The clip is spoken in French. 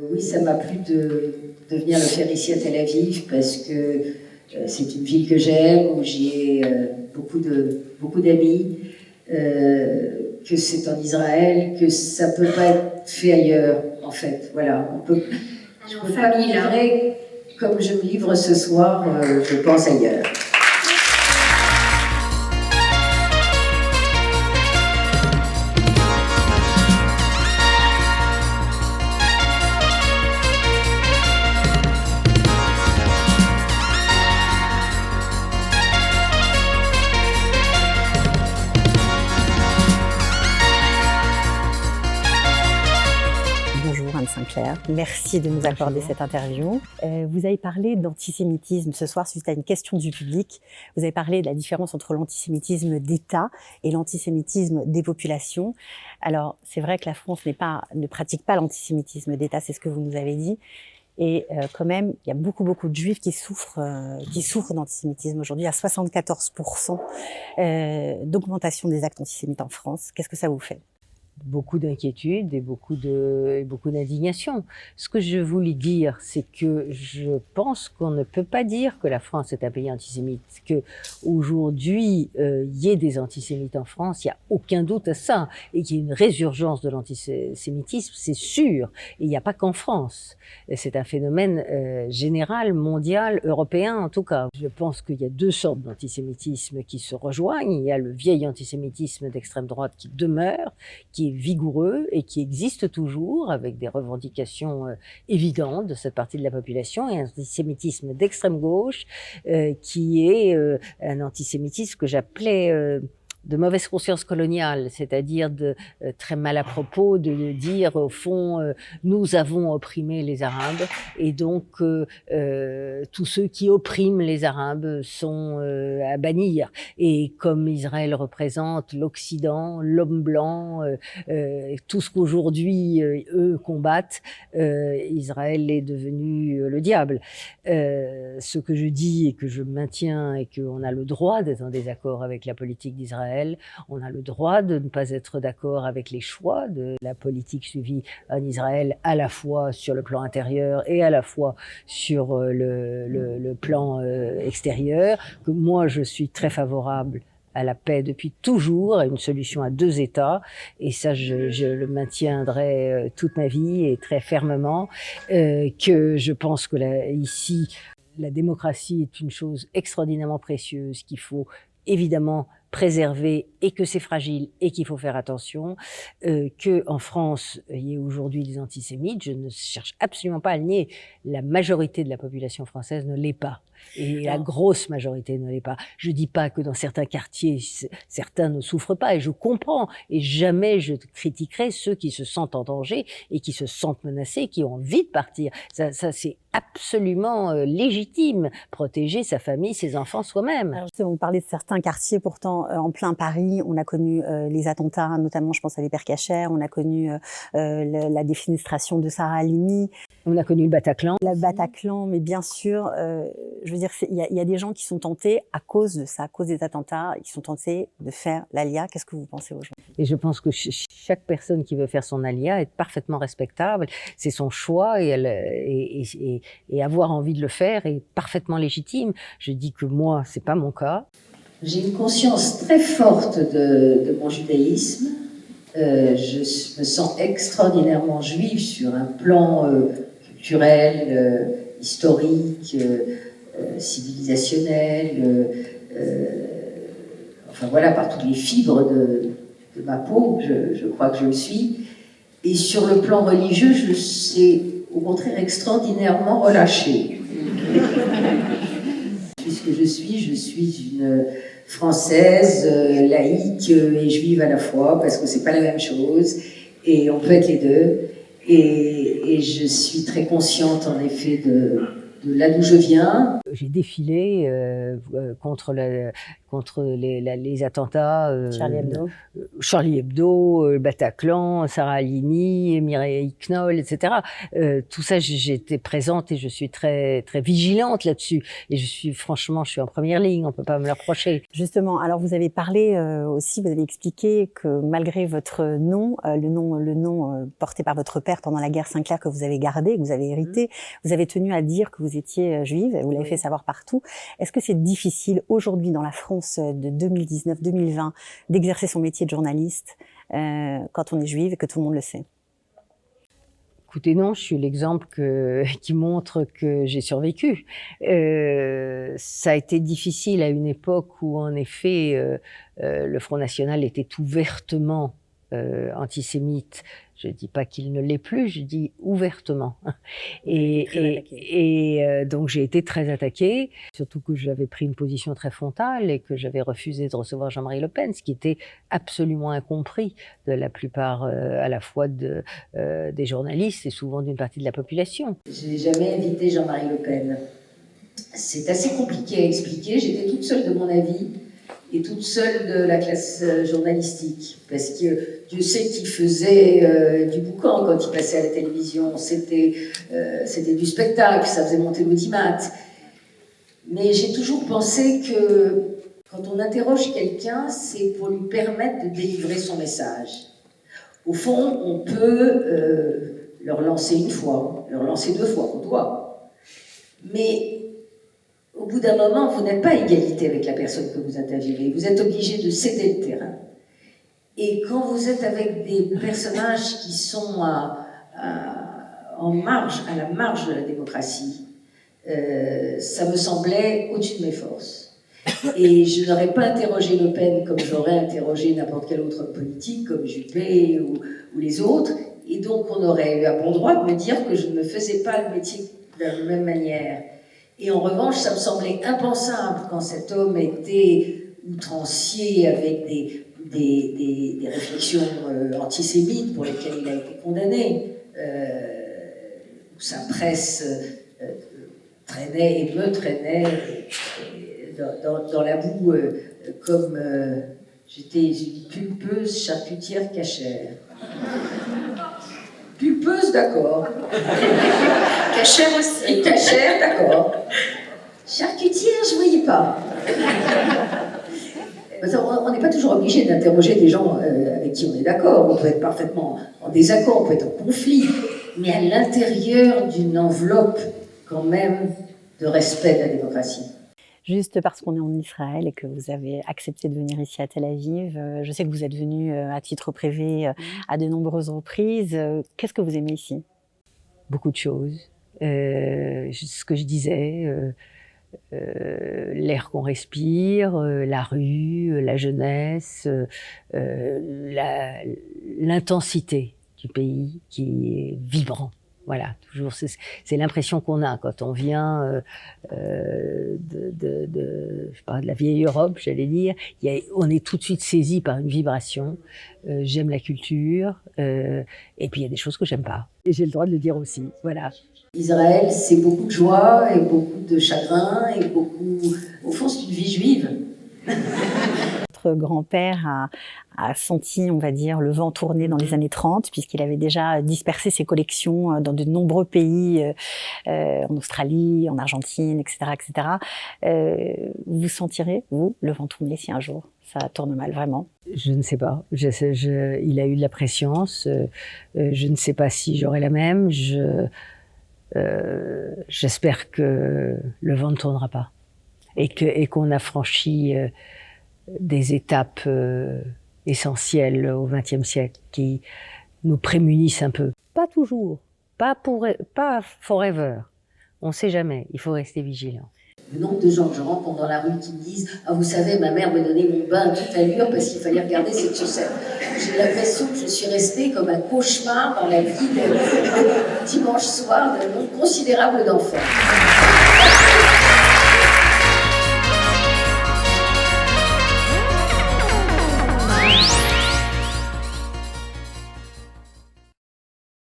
Oui, ça m'a plu de venir le faire ici à Tel Aviv parce que c'est une ville que j'aime, où j'ai beaucoup d'amis, que c'est en Israël, que ça peut pas être fait ailleurs, en fait. Voilà, je peux pas me livrer comme je me livre ce soir, je pense ailleurs. Bonjour Anne Sinclair, merci de nous accorder cette interview. Vous avez parlé d'antisémitisme ce soir suite à une question du public. Vous avez parlé de la différence entre l'antisémitisme d'État et l'antisémitisme des populations. Alors c'est vrai que la France ne pratique pas l'antisémitisme d'État, c'est ce que vous nous avez dit. Et quand même, il y a beaucoup de juifs qui souffrent d'antisémitisme aujourd'hui. Il y a 74% d'augmentation des actes antisémites en France. Qu'est-ce que ça vous fait ? Beaucoup d'inquiétude et beaucoup d'indignation. Ce que je voulais dire, c'est que je pense qu'on ne peut pas dire que la France est un pays antisémite. Que aujourd'hui, y ait des antisémites en France, il n'y a aucun doute à ça. Et qu'il y ait une résurgence de l'antisémitisme, c'est sûr. Et il n'y a pas qu'en France. C'est un phénomène général, mondial, européen en tout cas. Je pense qu'il y a deux sortes d'antisémitisme qui se rejoignent. Il y a le vieil antisémitisme d'extrême droite qui demeure, qui est vigoureux et qui existe toujours avec des revendications évidentes de cette partie de la population, et un antisémitisme d'extrême gauche qui est un antisémitisme que j'appelais de mauvaise conscience coloniale, c'est-à-dire très mal à propos de dire au fond nous avons opprimé les Arabes et donc tous ceux qui oppriment les Arabes sont à bannir. Et comme Israël représente l'Occident, l'homme blanc, tout ce qu'aujourd'hui eux combattent, Israël est devenu le diable. Ce que je dis et que je maintiens et qu'on a le droit d'être en désaccord avec la politique d'Israël. On a le droit de ne pas être d'accord avec les choix de la politique suivie en Israël, à la fois sur le plan intérieur et à la fois sur le plan extérieur, que moi je suis très favorable à la paix depuis toujours, à une solution à deux États, et ça je le maintiendrai toute ma vie et très fermement, que je pense que ici la démocratie est une chose extraordinairement précieuse qu'il faut évidemment préserver et que c'est fragile et qu'il faut faire attention, que en France il y ait aujourd'hui des antisémites, je ne cherche absolument pas à le nier, la majorité de la population française ne l'est pas. Et la grosse majorité ne l'est pas. Je dis pas que dans certains quartiers, certains ne souffrent pas, et je comprends, et jamais je critiquerai ceux qui se sentent en danger et qui se sentent menacés, qui ont envie de partir. Ça c'est absolument légitime, protéger sa famille, ses enfants soi-même. Alors justement, vous parlez de certains quartiers, pourtant en plein Paris, on a connu les attentats, notamment je pense à l'Hypercacher, on a connu la défenestration de Sarah Halimi. On a connu le Bataclan. Le Bataclan, mais bien sûr, je veux dire, il y a des gens qui sont tentés, à cause de ça, à cause des attentats, qui sont tentés de faire l'ALIA. Qu'est-ce que vous pensez aujourd'hui ? Et je pense que chaque personne qui veut faire son ALIA est parfaitement respectable. C'est son choix et avoir envie de le faire est parfaitement légitime. Je dis que moi, c'est pas mon cas. J'ai une conscience très forte de mon judaïsme. Je me sens extraordinairement juive sur un plan culturel, historique, civilisationnel, enfin voilà, par toutes les fibres de ma peau, je crois que je le suis. Et sur le plan religieux, je suis au contraire extraordinairement relâchée. Puisque je suis une Française, laïque et juive à la fois, parce que c'est pas la même chose, et on peut être les deux. Et je suis très consciente, en effet, de là d'où je viens. J'ai défilé contre contre les attentats. Charlie Hebdo. Charlie Hebdo, Bataclan, Sarah Halimi, Mireille Knoll, etc. Tout ça, j'étais présente et je suis très, très vigilante là-dessus. Et je suis en première ligne, on peut pas me le reprocher. Justement, alors vous avez parlé aussi, vous avez expliqué que malgré votre nom, le nom porté par votre père pendant la guerre Sinclair que vous avez gardé, que vous avez hérité, vous avez tenu à dire que vous étiez juive, vous l'avez fait savoir partout. Est-ce que c'est difficile aujourd'hui dans la France de 2019-2020 d'exercer son métier de journaliste quand on est juive et que tout le monde le sait? Écoutez, non, je suis l'exemple qui montre que j'ai survécu. Ça a été difficile à une époque où, en effet, le Front National était ouvertement antisémite. Je ne dis pas qu'il ne l'est plus, je dis ouvertement. Donc j'ai été très attaquée, surtout que j'avais pris une position très frontale et que j'avais refusé de recevoir Jean-Marie Le Pen, ce qui était absolument incompris de la plupart, à la fois des journalistes et souvent d'une partie de la population. Je n'ai jamais invité Jean-Marie Le Pen. C'est assez compliqué à expliquer. J'étais toute seule de mon avis et toute seule de la classe journalistique. Parce que Dieu sait qu'il faisait du boucan quand il passait à la télévision. C'était du spectacle, ça faisait monter l'audimat. Mais j'ai toujours pensé que quand on interroge quelqu'un, c'est pour lui permettre de délivrer son message. Au fond, on peut leur lancer une fois, leur lancer 2 fois, on doit. Mais au bout d'un moment, vous n'êtes pas à égalité avec la personne que vous interviewez. Vous êtes obligé de céder le terrain. Et quand vous êtes avec des personnages qui sont à la marge de la démocratie, ça me semblait au-dessus de mes forces. Et je n'aurais pas interrogé Le Pen comme j'aurais interrogé n'importe quel autre politique, comme Juppé ou les autres. Et donc, on aurait eu à bon droit de me dire que je ne faisais pas le métier de la même manière. Et en revanche, ça me semblait impensable quand cet homme était outrancier avec des réflexions antisémites pour lesquelles il a été condamné, où sa presse traînait et me traînait dans la boue comme j'étais une pulpeuse charcutière cachère. Pulpeuse, d'accord. Cachère aussi. Et cachère, d'accord. Charcutière, je ne voyais pas. On n'est pas toujours obligé d'interroger des gens avec qui on est d'accord. On peut être parfaitement en désaccord, on peut être en conflit, mais à l'intérieur d'une enveloppe quand même de respect de la démocratie. Juste parce qu'on est en Israël et que vous avez accepté de venir ici à Tel Aviv, je sais que vous êtes venu à titre privé à de nombreuses reprises. Qu'est-ce que vous aimez ici? Beaucoup de choses. Ce que je disais, l'air qu'on respire, la rue, la jeunesse, l'intensité du pays qui est vibrant. Voilà, toujours, c'est l'impression qu'on a quand on vient je sais pas, de la vieille Europe, j'allais dire. On est tout de suite saisi par une vibration. J'aime la culture, et puis il y a des choses que j'aime pas. Et j'ai le droit de le dire aussi, voilà. Israël, c'est beaucoup de joie et beaucoup de chagrin et beaucoup... Au fond, c'est une vie juive. Votre grand-père a senti, on va dire, le vent tourner dans les années 30, puisqu'il avait déjà dispersé ses collections dans de nombreux pays, en Australie, en Argentine, etc., etc. Vous sentirez, vous, le vent tourner si un jour ça tourne mal, vraiment? Je ne sais pas. Il a eu de la préscience. Je ne sais pas si j'aurai la même. J'espère que le vent ne tournera pas et qu'on a franchi des étapes essentielles au XXe siècle qui nous prémunissent un peu. Pas toujours, pas forever. On ne sait jamais, il faut rester vigilant. Le nombre de gens que je rencontre dans la rue qui me disent « Ah, vous savez, ma mère me donnait mon bain à toute allure parce qu'il fallait regarder cette chaussette. » J'ai l'impression que je suis restée comme un cauchemar dans la vie de dimanche soir d'un nombre considérable d'enfants.